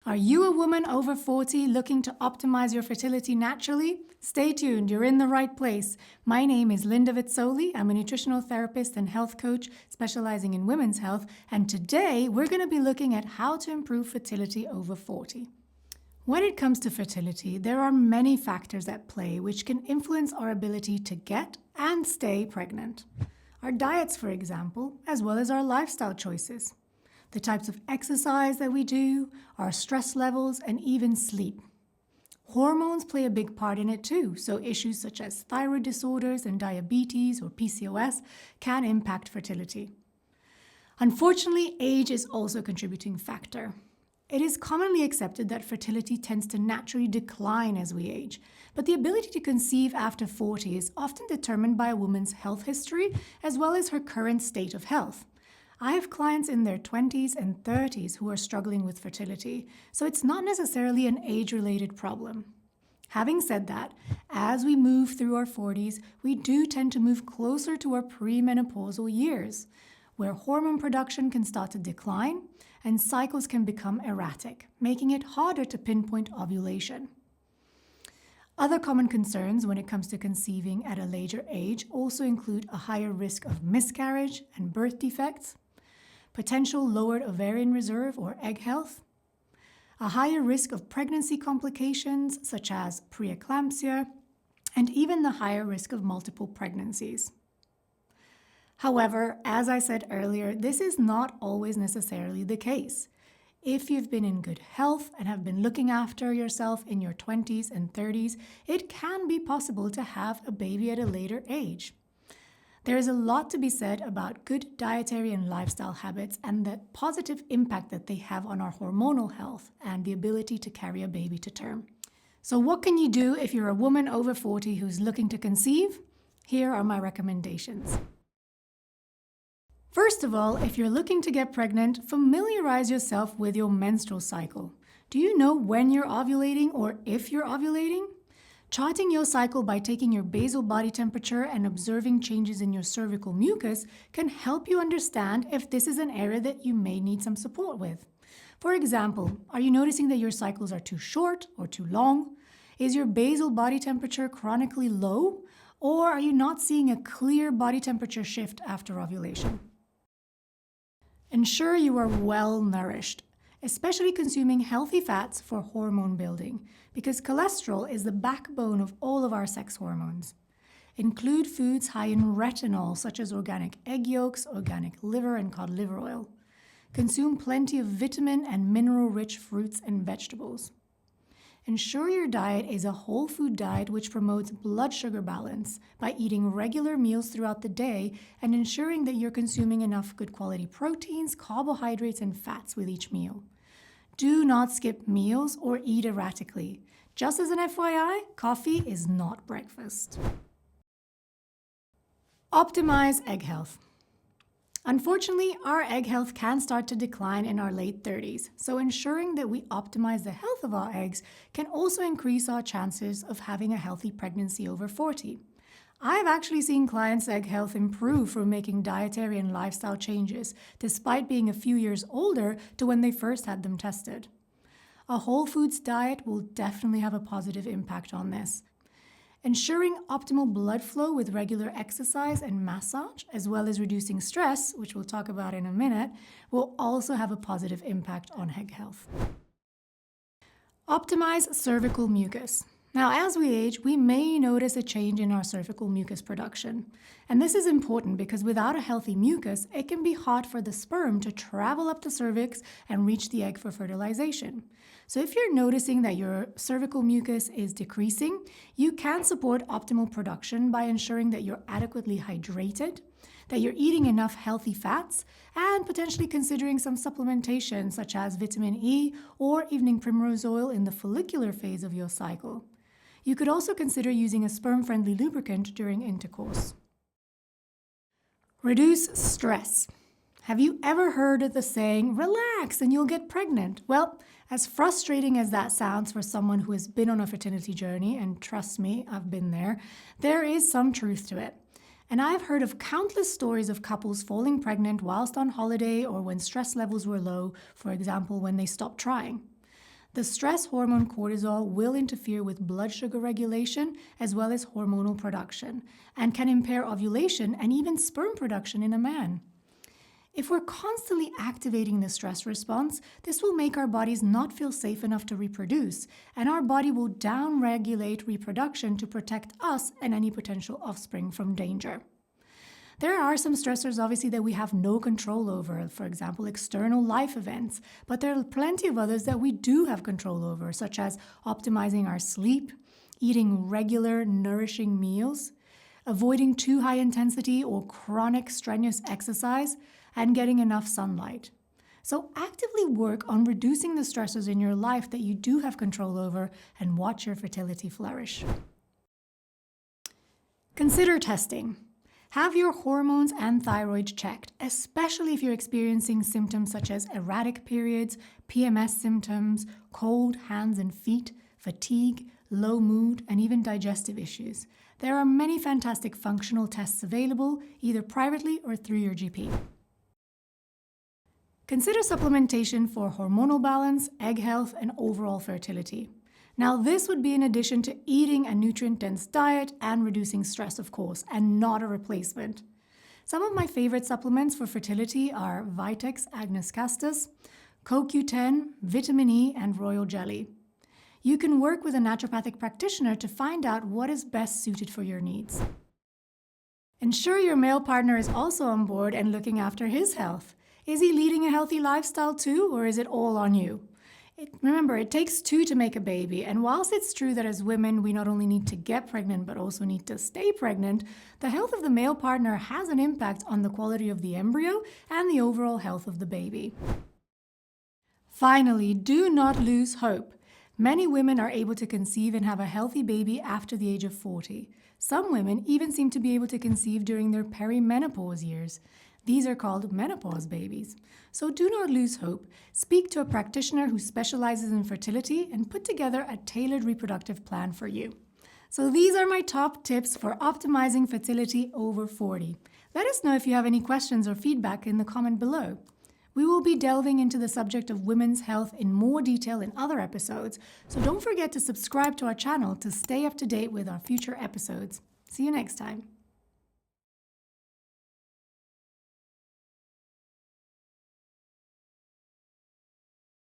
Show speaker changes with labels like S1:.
S1: Are you a woman over 40 looking to optimize your fertility naturally? Stay tuned, you're in the right place. My name is Linda Vezzoli. I'm a nutritional therapist and health coach specializing in women's health, and today we're going to be looking at how to improve fertility over 40. When it comes to fertility, there are many factors at play which can influence our ability to get and stay pregnant. Our diets, for example, as well as our lifestyle choices, the types of exercise that we do, our stress levels, and even sleep. Hormones play a big part in it too, so issues such as thyroid disorders and diabetes or PCOS can impact fertility. Unfortunately, age is also a contributing factor. It is commonly accepted that fertility tends to naturally decline as we age, but the ability to conceive after 40 is often determined by a woman's health history as well as her current state of health. I have clients in their 20s and 30s who are struggling with fertility, so it's not necessarily an age-related problem. Having said that, as we move through our 40s, we do tend to move closer to our premenopausal years, where hormone production can start to decline and cycles can become erratic, making it harder to pinpoint ovulation. Other common concerns when it comes to conceiving at a later age also include a higher risk of miscarriage and birth defects, potential lowered ovarian reserve or egg health, a higher risk of pregnancy complications such as preeclampsia, and even the higher risk of multiple pregnancies. However, as I said earlier, this is not always necessarily the case. If you've been in good health and have been looking after yourself in your 20s and 30s, it can be possible to have a baby at a later age. There is a lot to be said about good dietary and lifestyle habits and the positive impact that they have on our hormonal health and the ability to carry a baby to term. So what can you do if you're a woman over 40 who's looking to conceive? Here are my recommendations. First of all, if you're looking to get pregnant, familiarize yourself with your menstrual cycle. Do you know when you're ovulating or if you're ovulating? Charting your cycle by taking your basal body temperature and observing changes in your cervical mucus can help you understand if this is an area that you may need some support with. For example, are you noticing that your cycles are too short or too long? Is your basal body temperature chronically low? Or are you not seeing a clear body temperature shift after ovulation? Ensure you are well nourished, especially consuming healthy fats for hormone building, because cholesterol is the backbone of all of our sex hormones. Include foods high in retinol, such as organic egg yolks, organic liver, and cod liver oil. Consume plenty of vitamin and mineral-rich fruits and vegetables. Ensure your diet is a whole food diet which promotes blood sugar balance by eating regular meals throughout the day and ensuring that you're consuming enough good quality proteins, carbohydrates, and fats with each meal. Do not skip meals or eat erratically. Just as an FYI, coffee is not breakfast. Optimize egg health. Unfortunately, our egg health can start to decline in our late 30s, so ensuring that we optimize the health of our eggs can also increase our chances of having a healthy pregnancy over 40. I've actually seen clients' egg health improve from making dietary and lifestyle changes, despite being a few years older to when they first had them tested. A whole foods diet will definitely have a positive impact on this. Ensuring optimal blood flow with regular exercise and massage, as well as reducing stress, which we'll talk about in a minute, will also have a positive impact on egg health. Optimize cervical mucus. Now, as we age, we may notice a change in our cervical mucus production. And this is important because without a healthy mucus, it can be hard for the sperm to travel up the cervix and reach the egg for fertilization. So if you're noticing that your cervical mucus is decreasing, you can support optimal production by ensuring that you're adequately hydrated, that you're eating enough healthy fats, and potentially considering some supplementation such as vitamin E or evening primrose oil in the follicular phase of your cycle. You could also consider using a sperm-friendly lubricant during intercourse. Reduce stress. Have you ever heard of the saying, relax and you'll get pregnant? Well, as frustrating as that sounds for someone who has been on a fertility journey, and trust me, I've been there is some truth to it. And I've heard of countless stories of couples falling pregnant whilst on holiday or when stress levels were low, for example, when they stopped trying. The stress hormone cortisol will interfere with blood sugar regulation as well as hormonal production and can impair ovulation and even sperm production in a man. If we're constantly activating the stress response, this will make our bodies not feel safe enough to reproduce, and our body will downregulate reproduction to protect us and any potential offspring from danger. There are some stressors, obviously, that we have no control over, for example, external life events, but there are plenty of others that we do have control over, such as optimizing our sleep, eating regular, nourishing meals, avoiding too high intensity or chronic strenuous exercise, and getting enough sunlight. So actively work on reducing the stressors in your life that you do have control over and watch your fertility flourish. Consider testing. Have your hormones and thyroid checked, especially if you're experiencing symptoms such as erratic periods, PMS symptoms, cold hands and feet, fatigue, low mood, and even digestive issues. There are many fantastic functional tests available, either privately or through your GP. Consider supplementation for hormonal balance, egg health, and overall fertility. Now, this would be in addition to eating a nutrient-dense diet and reducing stress, of course, and not a replacement. Some of my favorite supplements for fertility are Vitex Agnus Castus, CoQ10, Vitamin E, and Royal Jelly. You can work with a naturopathic practitioner to find out what is best suited for your needs. Ensure your male partner is also on board and looking after his health. Is he leading a healthy lifestyle too, or is it all on you? Remember, it takes two to make a baby, and whilst it's true that as women we not only need to get pregnant but also need to stay pregnant, the health of the male partner has an impact on the quality of the embryo and the overall health of the baby. Finally, do not lose hope. Many women are able to conceive and have a healthy baby after the age of 40. Some women even seem to be able to conceive during their perimenopause years. These are called menopause babies. So do not lose hope. Speak to a practitioner who specializes in fertility and put together a tailored reproductive plan for you. So these are my top tips for optimizing fertility over 40. Let us know if you have any questions or feedback in the comment below. We will be delving into the subject of women's health in more detail in other episodes, so don't forget to subscribe to our channel to stay up to date with our future episodes. See you next time.